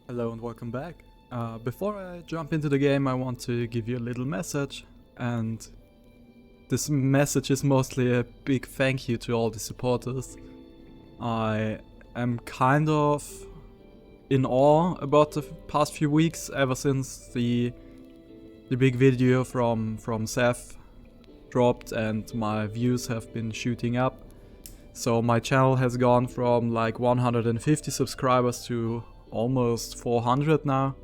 Hello and welcome back. Before I jump into the game, I want to give you a little message, and this message is mostly a big thank you to all the supporters. I am kind of in awe about the past few weeks, ever since the big video from Seth dropped and my views have been shooting up. So my channel has gone from like 150 subscribers to almost 400 now.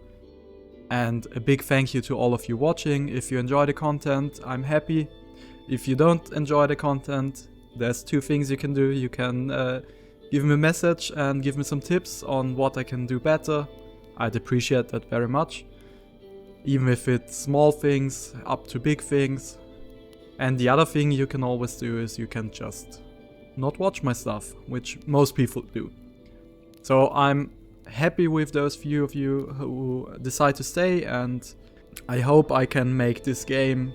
And a big thank you to all of you watching. If you enjoy the content, I'm happy. If you don't enjoy the content, there's two things you can do. You can give me a message and give me some tips on what I can do better. I'd appreciate that very much. Even if it's small things up to big things. And the other thing you can always do is you can just not watch my stuff, which most people do. So I'm happy with those few of you who decide to stay, and I hope I can make this game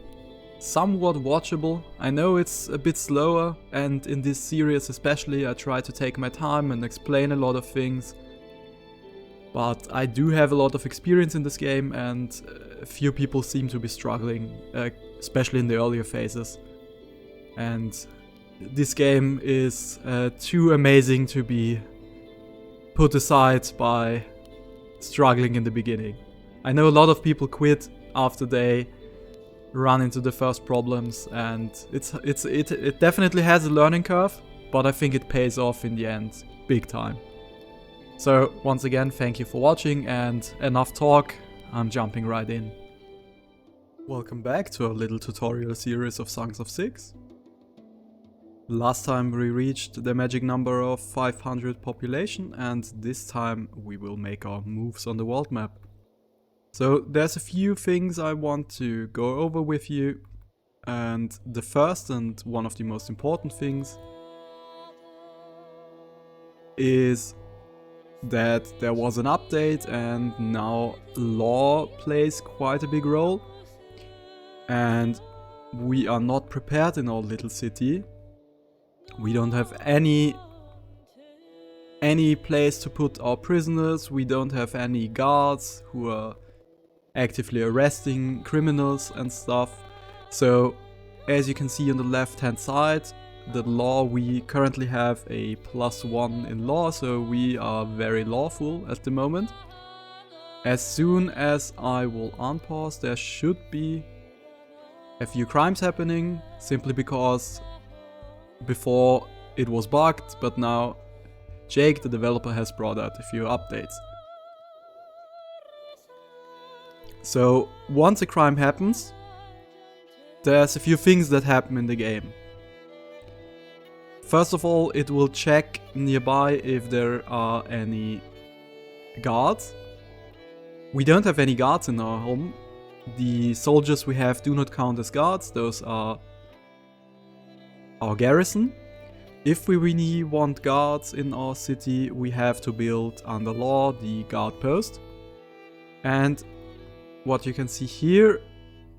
somewhat watchable. I know it's a bit slower, and in this series especially I try to take my time and explain a lot of things. But I do have a lot of experience in this game, and a few people seem to be struggling, especially in the earlier phases. And this game is too amazing to be put aside by struggling in the beginning. I know a lot of people quit after they run into the first problems, and it definitely has a learning curve, but I think it pays off in the end, big time. So once again, thank you for watching, and enough talk, I'm jumping right in. Welcome back to a little tutorial series of Songs of Six. Last time we reached the magic number of 500 population, and this time we will make our moves on the world map. So there's a few things I want to go over with you, and the first and one of the most important things is that there was an update and now law plays quite a big role, and we are not prepared in our little city. We don't have any place to put our prisoners. We don't have any guards who are actively arresting criminals and stuff. So as you can see on the left hand side, the law, we currently have a +1 in law, so we are very lawful at the moment. As soon as I will unpause, there should be a few crimes happening, simply because before it was bugged, but now Jake, the developer, has brought out a few updates. So once a crime happens, there's a few things that happen in the game. First of all, it will check nearby if there are any guards. We don't have any guards in our home. The soldiers we have do not count as guards, those are our garrison. If we really want guards in our city, we have to build under law the guard post. And what you can see here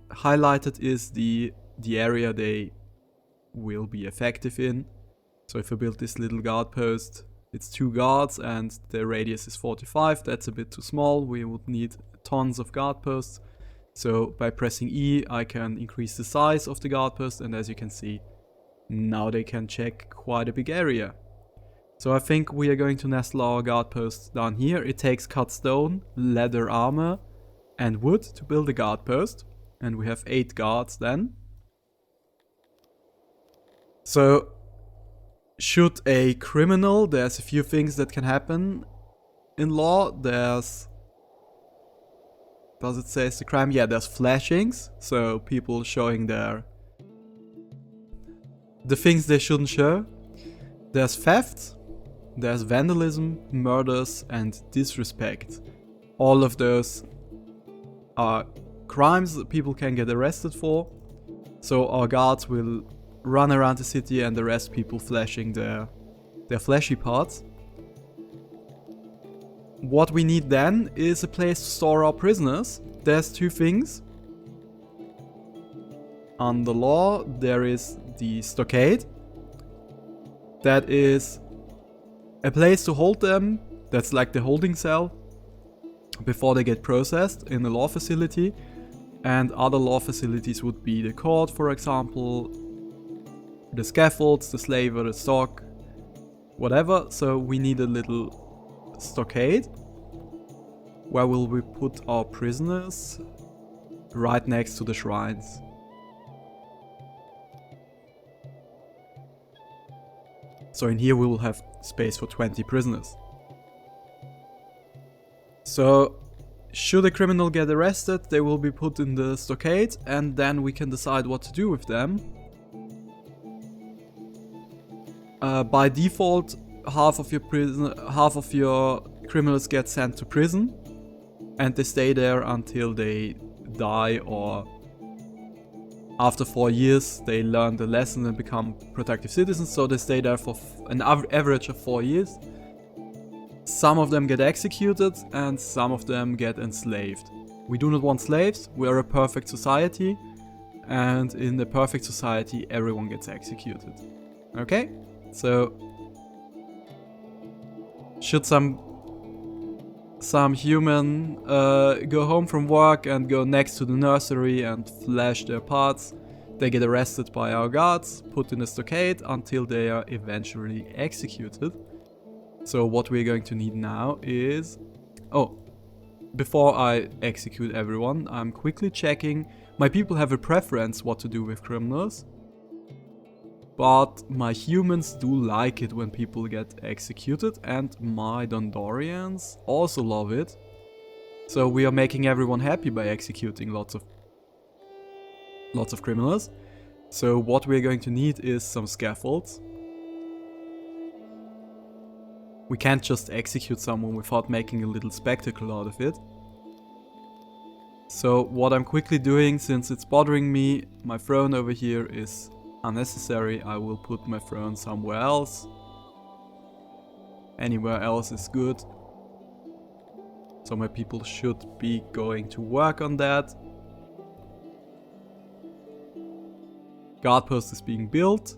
highlighted is the area they will be effective in. So if I build this little guard post, it's 2 guards and the radius is 45. That's a bit too small. We would need tons of guard posts. So by pressing E, I can increase the size of the guard post, and as you can see, now they can check quite a big area. So I think we are going to nestle our guard post down here. It takes cut stone, leather armor and wood to build a guard post. And we have 8 guards then. So should a criminal, there's a few things that can happen in law. There's, does it say it's a crime? Yeah, there's flashings. So people showing the things they shouldn't show. There's theft, there's vandalism, murders and disrespect. All of those are crimes that people can get arrested for. So our guards will run around the city and arrest people flashing their flashy parts. What we need then is a place to store our prisoners. There's 2 things. Under law, there is the stockade. That is a place to hold them. That's like the holding cell. before they get processed in a law facility. And other law facilities would be the court, for example, the scaffolds, the slaver, the stock, whatever. So we need a little stockade. Where will we put our prisoners? Right next to the shrines. So in here we will have space for 20 prisoners. So should a criminal get arrested, they will be put in the stockade, and then we can decide what to do with them. By default, half of your criminals get sent to prison, and they stay there until they die, or after 4 years they learn the lesson and become productive citizens. So they stay there for an average of 4 years. Some of them get executed and some of them get enslaved. We do not want slaves, we are a perfect society, and in the perfect society everyone gets executed. Okay? So should some human go home from work and go next to the nursery and flash their parts, they get arrested by our guards, put in a stockade until they are eventually executed. So what we're going to need now is... Oh, before I execute everyone, I'm quickly checking. My people have a preference what to do with criminals. But my humans do like it when people get executed, and my Dondorians also love it. So we are making everyone happy by executing lots of criminals. So what we're going to need is some scaffolds. We can't just execute someone without making a little spectacle out of it. So what I'm quickly doing, since it's bothering me, my throne over here is unnecessary. I will put my throne somewhere else. Anywhere else is good. So my people should be going to work on that. Guard post is being built.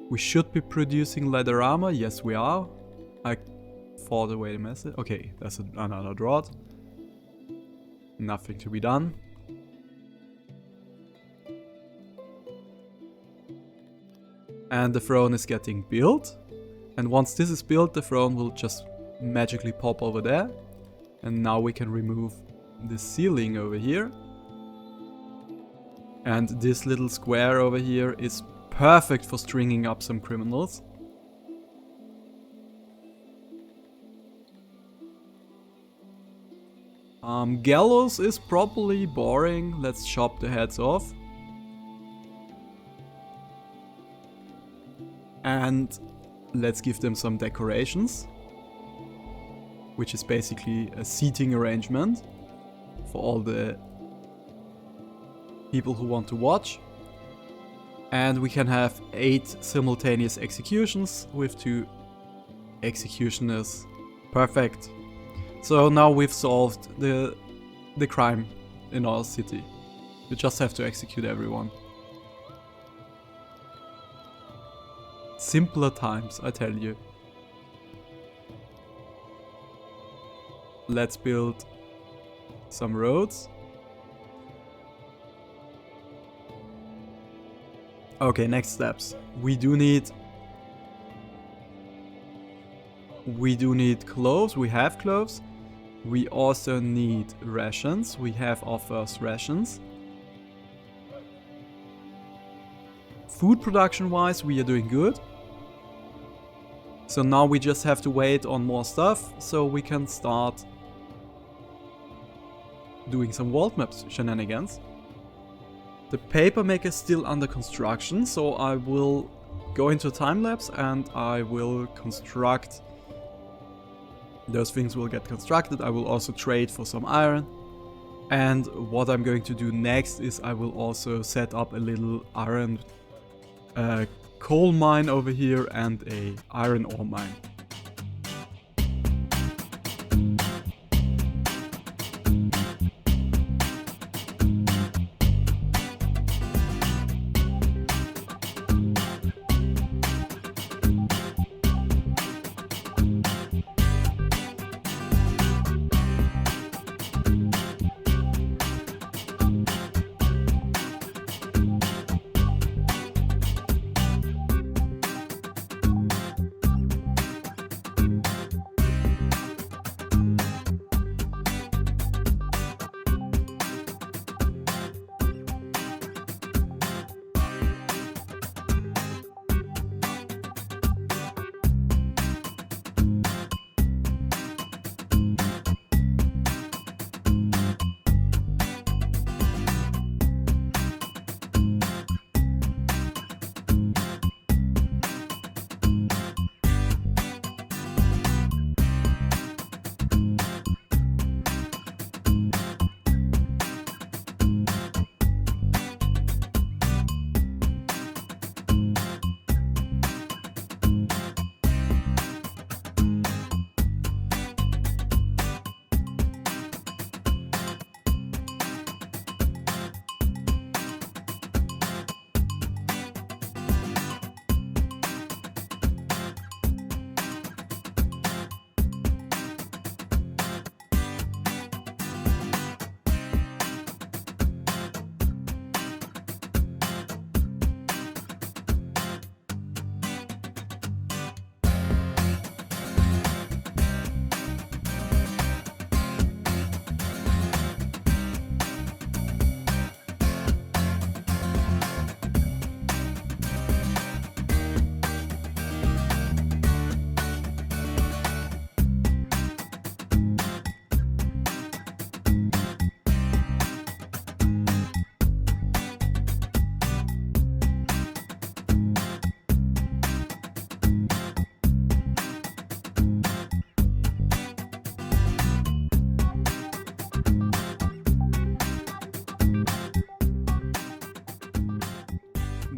We should be producing leather armor. Yes, we are. I thought away the message. Okay, that's another drought. Nothing to be done. And the throne is getting built. And once this is built, the throne will just magically pop over there. And now we can remove the ceiling over here. And this little square over here is perfect for stringing up some criminals. Gallows is probably boring. Let's chop the heads off. And let's give them some decorations, which is basically a seating arrangement for all the people who want to watch. And we can have 8 simultaneous executions with 2 executioners. Perfect. So now we've solved the crime in our city. You just have to execute everyone. Simpler times, I tell you. Let's build some roads. Okay, next steps. We do need clothes. We have clothes. We also need rations. We have our first rations. Food production wise, we are doing good. So now we just have to wait on more stuff so we can start doing some world maps shenanigans. The paper maker is still under construction, so I will go into time-lapse and I will construct. Those things will get constructed. I will also trade for some iron. And what I'm going to do next is I will also set up a little iron coal mine over here and a iron ore mine.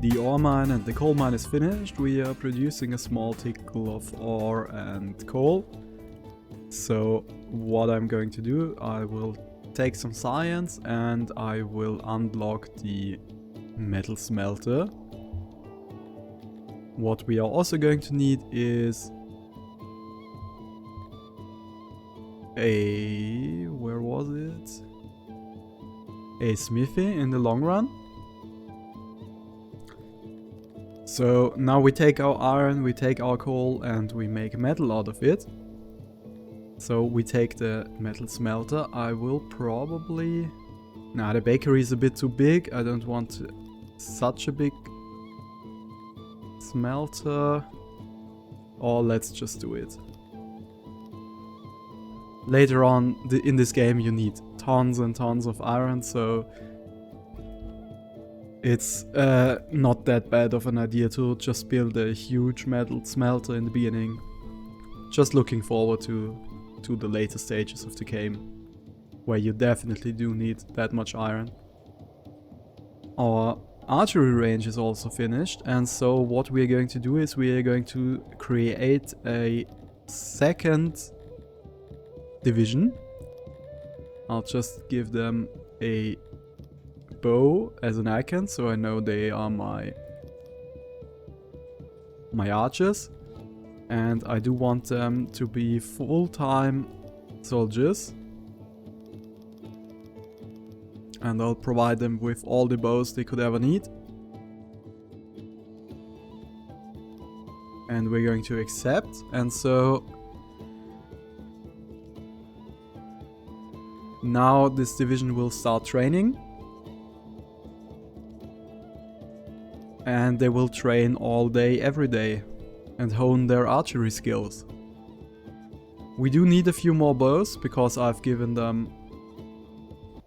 The ore mine and the coal mine is finished. We are producing a small tickle of ore and coal. So what I'm going to do, I will take some science and I will unlock the metal smelter. What we are also going to need is where was it? A smithy in the long run. So now we take our iron, we take our coal and we make metal out of it. So we take the metal smelter. I will probably... Nah, the bakery is a bit too big. I don't want such a big smelter. Or let's just do it. Later on in this game you need tons and tons of iron, so it's not that bad of an idea to just build a huge metal smelter in the beginning. Just looking forward to the later stages of the game, where you definitely do need that much iron. Our archery range is also finished, and so what we are going to do is we are going to create a second division. I'll just give them a bow as an icon, so I know they are my archers. And I do want them to be full-time soldiers. And I'll provide them with all the bows they could ever need. And we're going to accept, and so now this division will start training. And they will train all day, every day, and hone their archery skills. We do need a few more bows, because I've given them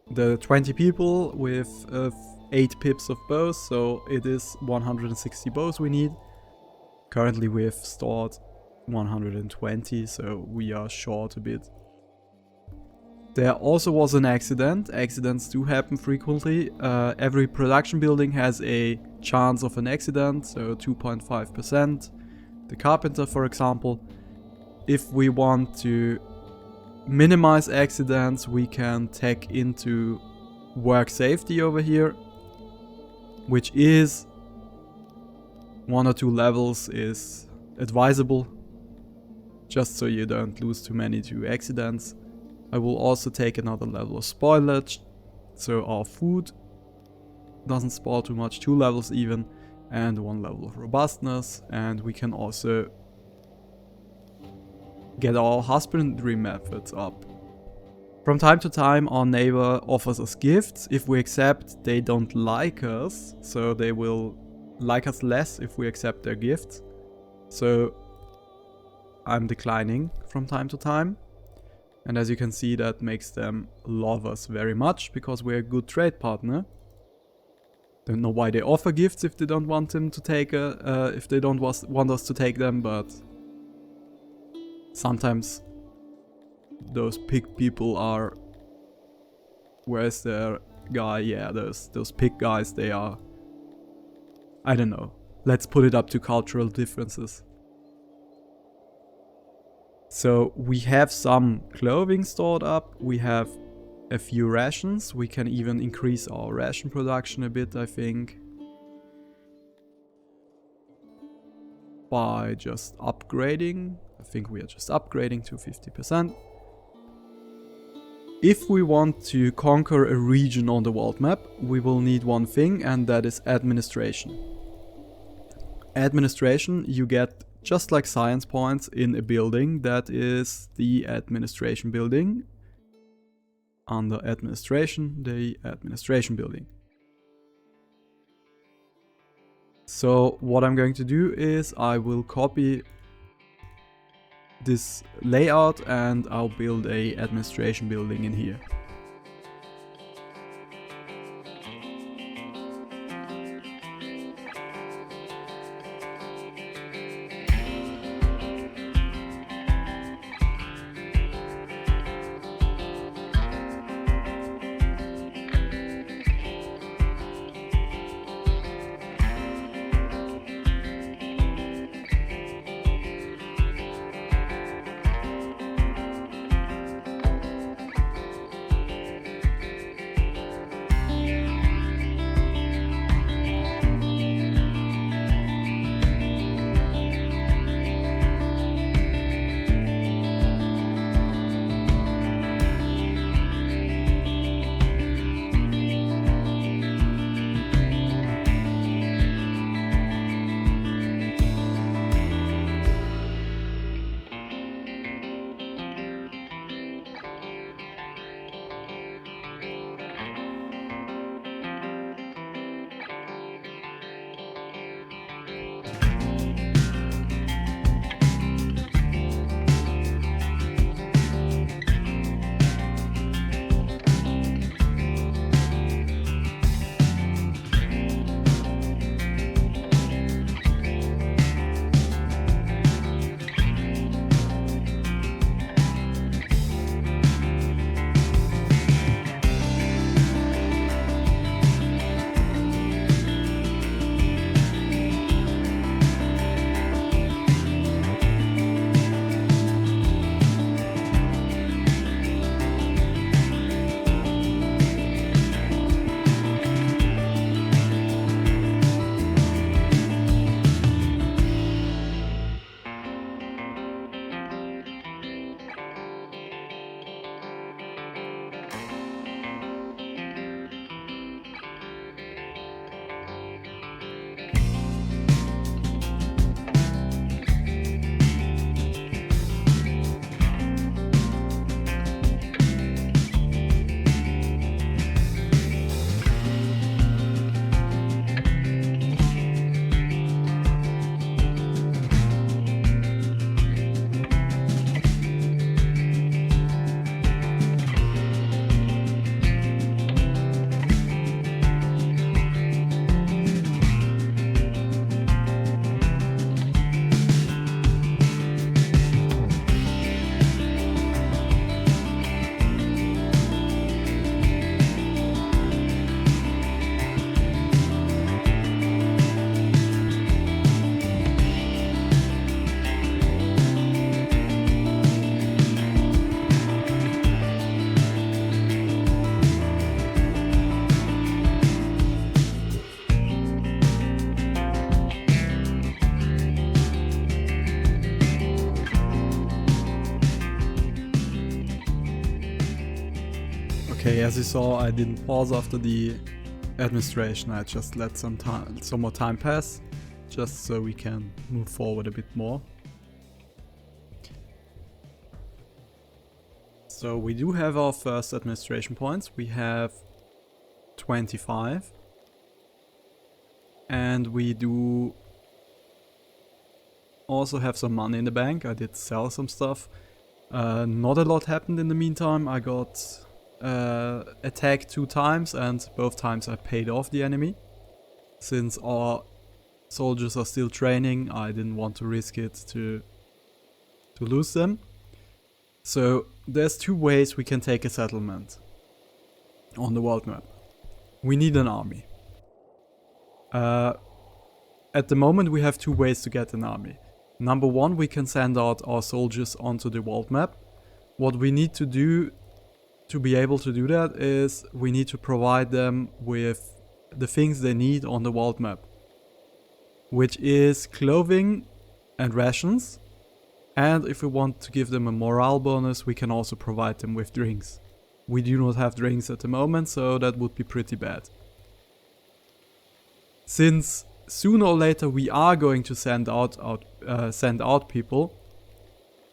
the 20 people with 8 pips of bows, so it is 160 bows we need. Currently we have stored 120, so we are short a bit. There also was an accident. Accidents do happen frequently. Every production building has a chance of an accident, so 2.5%. The carpenter, for example. If we want to minimize accidents, we can tech into work safety over here, which is 1 or 2 levels is advisable, just so you don't lose too many to accidents. I will also take another level of spoilage, so our food doesn't spoil too much, 2 levels even, and 1 level of robustness, and we can also get our husbandry methods up. From time to time our neighbor offers us gifts. If we accept, they don't like us, so they will like us less if we accept their gifts. So I'm declining from time to time. And as you can see, that makes them love us very much, because we're a good trade partner. Don't know why they offer gifts if they don't want them to take if they don't want us to take them, but sometimes those pig people are... Where's their guy? Yeah, those pig guys, they are... I don't know. Let's put it up to cultural differences. So we have some clothing stored up, we have a few rations, we can even increase our ration production a bit, I think, by just upgrading. I think we are just upgrading to 50%. If we want to conquer a region on the world map, we will need one thing, and that is administration. Administration you get just like science points in a building. That is the administration building. Under administration, the administration building. So what I'm going to do is I will copy this layout and I'll build a administration building in here. Okay, as you saw, I didn't pause after the administration. I just let some more time pass, just so we can move forward a bit more. So we do have our first administration points. We have 25. And we do also have some money in the bank. I did sell some stuff. Not a lot happened in the meantime. I got attacked 2 times, and both times I paid off the enemy. Since our soldiers are still training, I didn't want to risk it to lose them. So there's 2 ways we can take a settlement on the world map. We need an army. At the moment we have 2 ways to get an army. Number 1, we can send out our soldiers onto the world map. What we need to do to be able to do that is we need to provide them with the things they need on the world map, which is clothing and rations. And if we want to give them a morale bonus, we can also provide them with drinks. We do not have drinks at the moment, so that would be pretty bad. Since sooner or later we are going to send out people,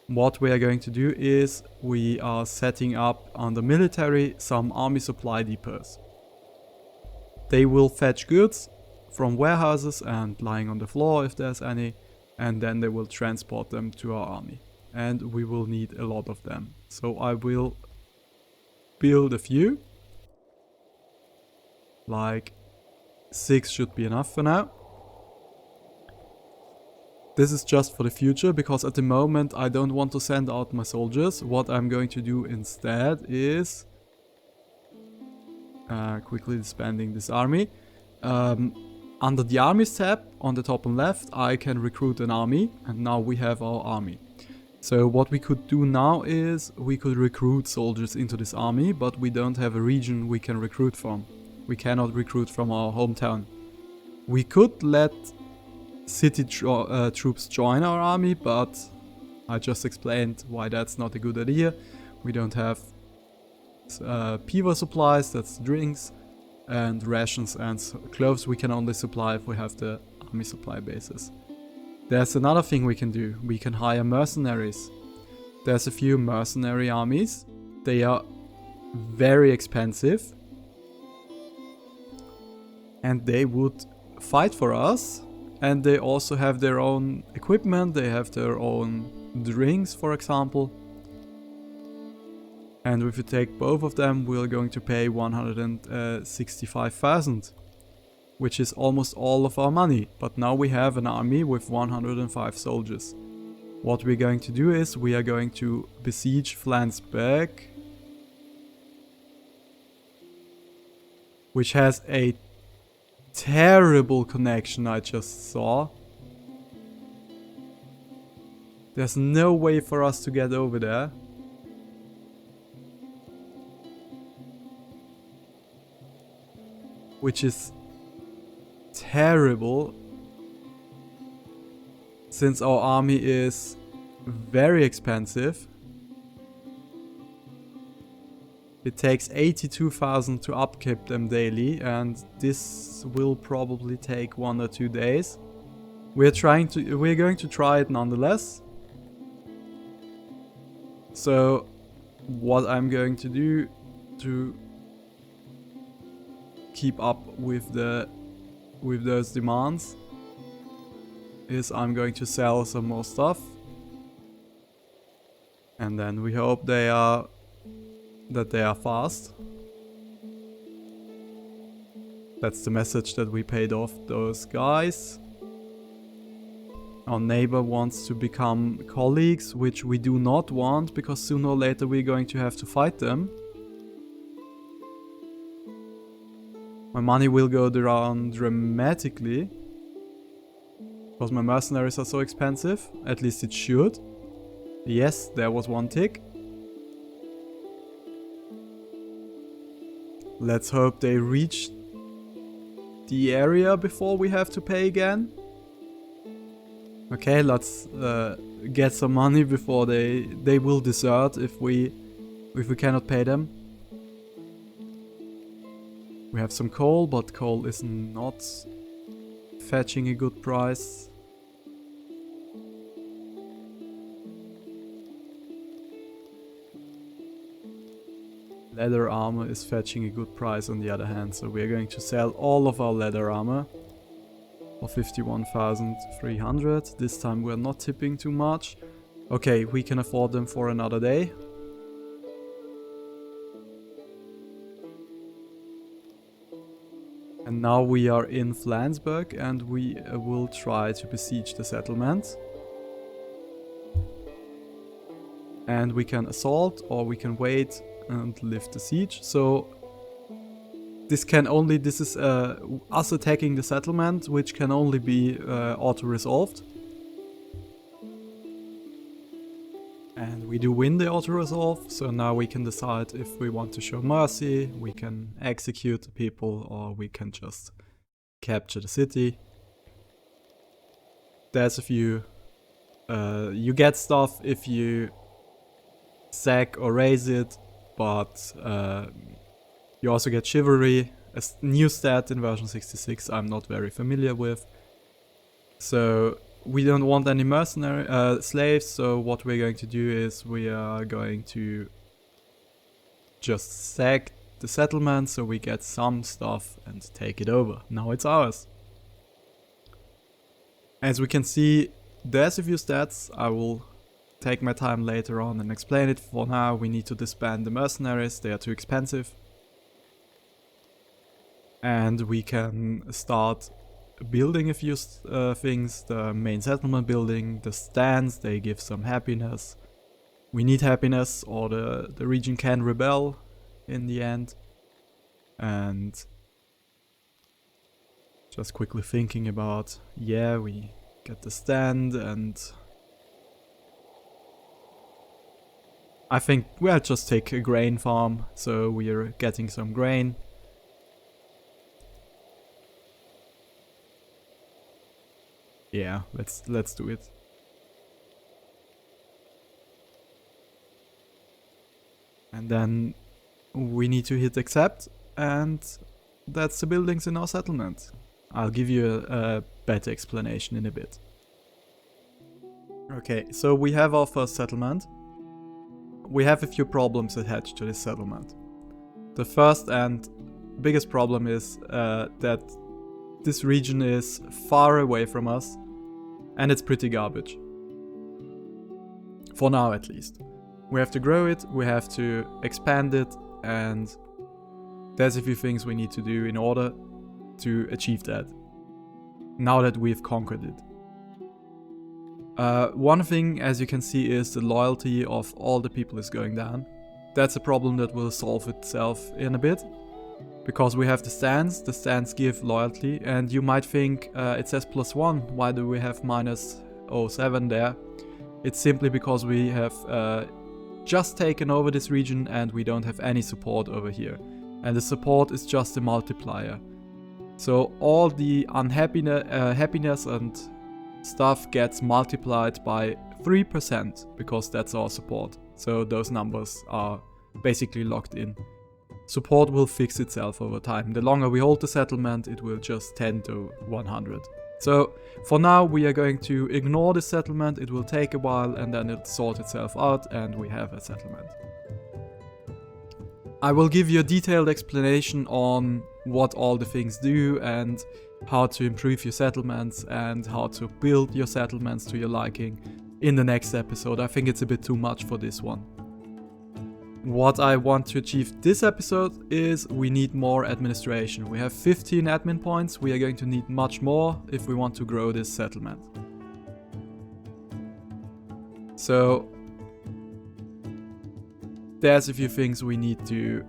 what we are going to do is we are setting up on the military some army supply depots. They will fetch goods from warehouses and lying on the floor if there's any, and then they will transport them to our army. And we will need a lot of them. So I will build a few. Like 6 should be enough for now. This is just for the future, because at the moment I don't want to send out my soldiers. What I'm going to do instead is quickly disbanding this army. Under the armies tab on the top and left, I can recruit an army, and now we have our army. So what we could do now is we could recruit soldiers into this army, but we don't have a region we can recruit from. We cannot recruit from our hometown. We could let city troops join our army, but I just explained why that's not a good idea. We don't have PIVA supplies, that's drinks, and rations and clothes we can only supply if we have the army supply bases. There's another thing we can do. We can hire mercenaries. There's a few mercenary armies. They are very expensive. And they would fight for us. And they also have their own equipment. They have their own drinks, for example. And if you take both of them, we're going to pay 165,000. Which is almost all of our money. But now we have an army with 105 soldiers. What we're going to do is we are going to besiege Flansburg, which has a terrible connection I just saw. There's no way for us to get over there. Which is terrible, since our army is very expensive. It takes 82,000 to upkeep them daily, and this will probably take 1 or 2 days. We're going to try it nonetheless. So what I'm going to do to keep up with those demands is I'm going to sell some more stuff, and then we hope they are fast. That's the message that we paid off those guys. Our neighbor wants to become colleagues, which we do not want, because sooner or later we're going to have to fight them. My money will go down dramatically, because my mercenaries are so expensive. At least it should. Yes, there was 1 tick. Let's hope they reach the area before we have to pay again. Okay, let's get some money before they will desert if we cannot pay them. We have some coal, but coal is not fetching a good price. Leather armor is fetching a good price on the other hand, so we're going to sell all of our leather armor for 51,300. This time we're not tipping too much. Okay, we can afford them for another day. And now we are in Flansburg and we will try to besiege the settlement. And we can assault or we can wait and lift the siege. So this is us attacking the settlement, which can only be auto-resolved. And we do win the auto-resolve, so now we can decide if we want to show mercy, we can execute the people, or we can just capture the city. There's a few... you get stuff if you sack or raise it, but you also get chivalry, a new stat in version 66 I'm not very familiar with. So we don't want any mercenary slaves, so what we're going to do is we are going to just sack the settlement so we get some stuff and take it over. Now it's ours. As we can see, there's a few stats. I will take my time later on and explain it. For now we need to disband the mercenaries, they are too expensive. And we can start building a few things. The main settlement building, the stands, they give some happiness. We need happiness or the region can rebel in the end. And just quickly thinking about, yeah, we get the stand and I think we'll just take a grain farm, so we're getting some grain. Yeah, let's do it. And then we need to hit accept, and that's the buildings in our settlement. I'll give you a better explanation in a bit. Okay, so we have our first settlement. We have a few problems attached to this settlement. The first and biggest problem is that this region is far away from us and it's pretty garbage. For now at least. We have to grow it, we have to expand it, and there's a few things we need to do in order to achieve that. Now that we've conquered it. One thing, as you can see, is the loyalty of all the people is going down. That's a problem that will solve itself in a bit. Because we have the stands give loyalty, and you might think it says +1, why do we have -07 there? It's simply because we have just taken over this region and we don't have any support over here. And the support is just a multiplier. So all the happiness and stuff gets multiplied by 3% because that's our support. So those numbers are basically locked in. Support will fix itself over time. The longer we hold the settlement, it will just tend to 100. So for now we are going to ignore this settlement. It will take a while and then it'll sort itself out and we have a settlement. I will give you a detailed explanation on what all the things do and how to improve your settlements and how to build your settlements to your liking in the next episode. I think it's a bit too much for this one. What I want to achieve this episode is we need more administration. We have 15 admin points, we are going to need much more if we want to grow this settlement. So there's a few things we need to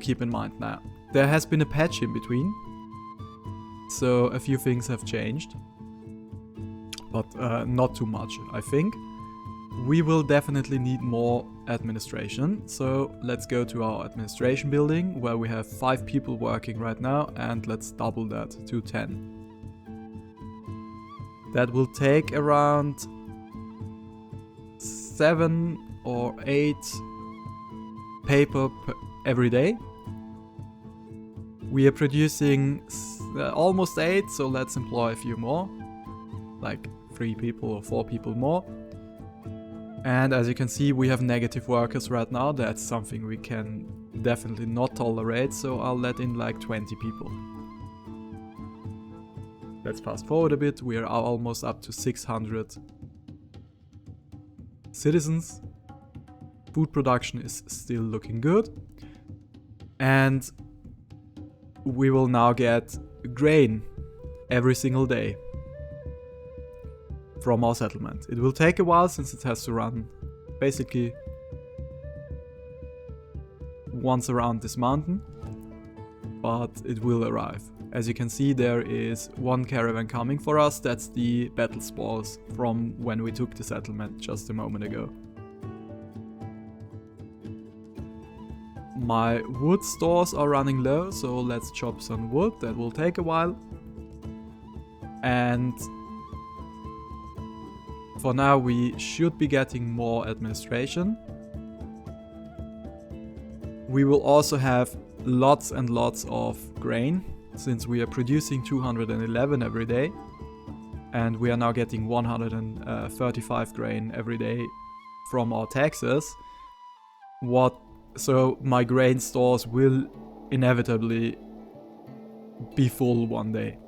keep in mind now. There has been a patch in between, so a few things have changed, but not too much, I think. We will definitely need more administration, so let's go to our administration building where we have 5 people working right now, and let's double that to 10. That will take around 7 or 8 paper every day. We are producing almost 8, so let's employ a few more. Like 3 people or 4 people more. And as you can see, we have negative workers right now. That's something we can definitely not tolerate, so I'll let in like 20 people. Let's fast forward a bit. We are almost up to 600 citizens. Food production is still looking good. And we will now get grain every single day from our settlement. It will take a while since it has to run basically once around this mountain, but it will arrive. As you can see, there is one caravan coming for us. That's the battle spoils from when we took the settlement just a moment ago. My wood stores are running low, so let's chop some wood. That will take a while. And for now, we should be getting more administration. We will also have lots and lots of grain, since we are producing 211 every day. And we are now getting 135 grain every day from our taxes. So my grain stores will inevitably be full one day.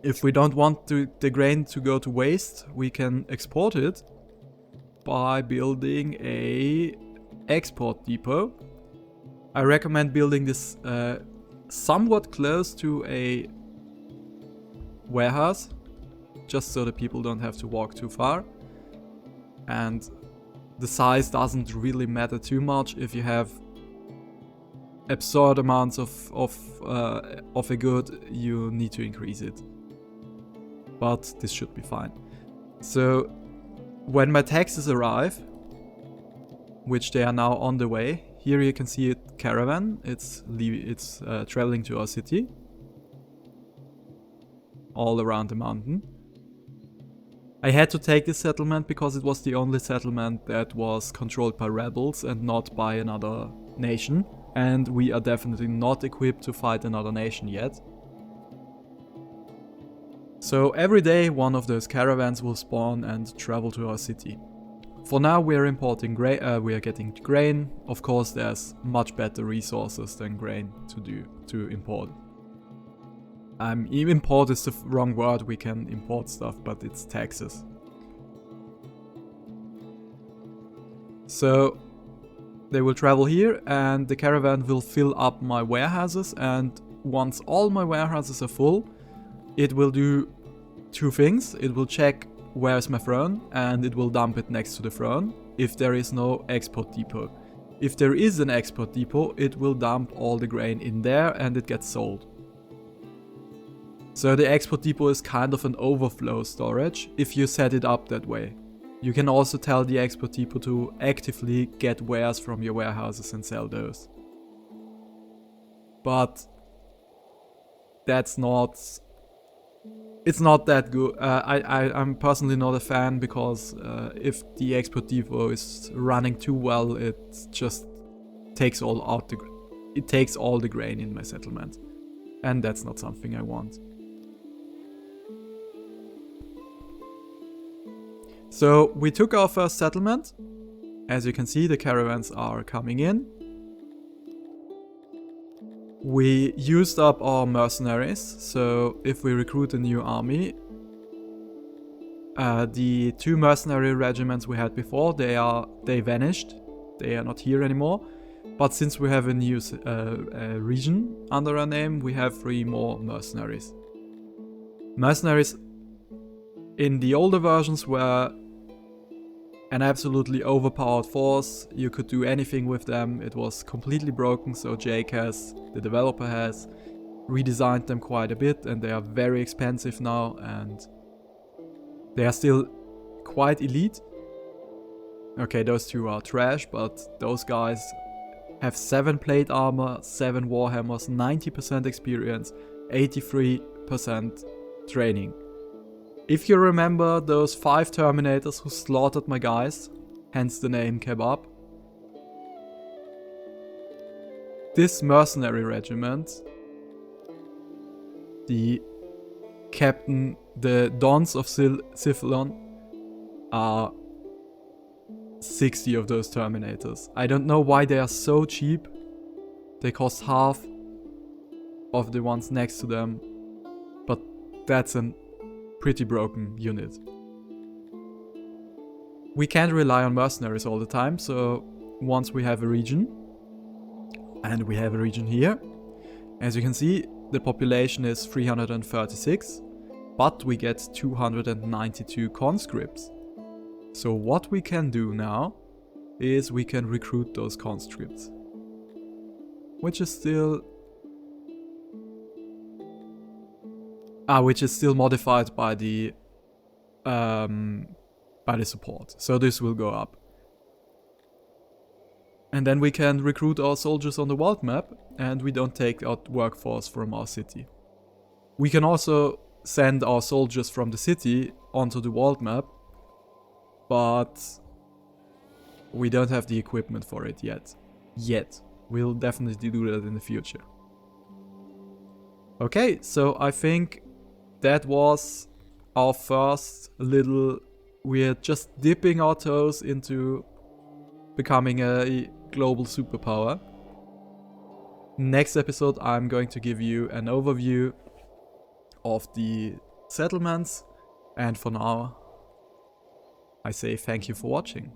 If we don't want the grain to go to waste, we can export it by building a export depot. I recommend building this somewhat close to a warehouse, just so that people don't have to walk too far. And the size doesn't really matter too much. If you have absurd amounts of a good, you need to increase it. But this should be fine. So when my taxes arrive, which they are now on the way, here you can see a caravan. It's traveling to our city, all around the mountain. I had to take this settlement because it was the only settlement that was controlled by rebels and not by another nation. And we are definitely not equipped to fight another nation yet. So every day one of those caravans will spawn and travel to our city. For now we are importing grain, we are getting grain. Of course there's much better resources than grain to import. Import is the wrong word, we can import stuff, but it's taxes. So they will travel here and the caravan will fill up my warehouses, and once all my warehouses are full, it will do 2 things. It will check where's my throne and it will dump it next to the throne if there is no export depot. If there is an export depot, it will dump all the grain in there and it gets sold. So the export depot is kind of an overflow storage if you set it up that way. You can also tell the export depot to actively get wares from your warehouses and sell those. But it's not that good. I'm personally not a fan because if the export depot is running too well, it just takes all the grain in my settlement. And that's not something I want. So we took our first settlement. As you can see, the caravans are coming in. We used up our mercenaries, so if we recruit a new army, the 2 mercenary regiments we had before, they vanished. They are not here anymore. But since we have a new region under our name, we have 3 more mercenaries. Mercenaries in the older versions were an absolutely overpowered force. You could do anything with them. It was completely broken, so Jake the developer has redesigned them quite a bit, and they are very expensive now, and they are still quite elite. Okay, those 2 are trash, but those guys have 7 plate armor, 7 warhammers, 90% experience, 83% training. If you remember those 5 Terminators who slaughtered my guys, hence the name Kebab. this mercenary regiment, the captain, the Dons of Sifilon, are 60 of those Terminators. I don't know why they are so cheap. They cost half of the ones next to them, but that's a pretty broken unit. We can't rely on mercenaries all the time, so once we have a region, and we have a region here, as you can see, the population is 336, but we get 292 conscripts. So what we can do now is we can recruit those conscripts, which is still modified by the support. So this will go up. And then we can recruit our soldiers on the world map, and we don't take out workforce from our city. We can also send our soldiers from the city onto the world map, but we don't have the equipment for it yet. We'll definitely do that in the future. Okay, so I think that was our first little... We're just dipping our toes into becoming a global superpower. Next episode I'm going to give you an overview of the settlements, and for now I say thank you for watching.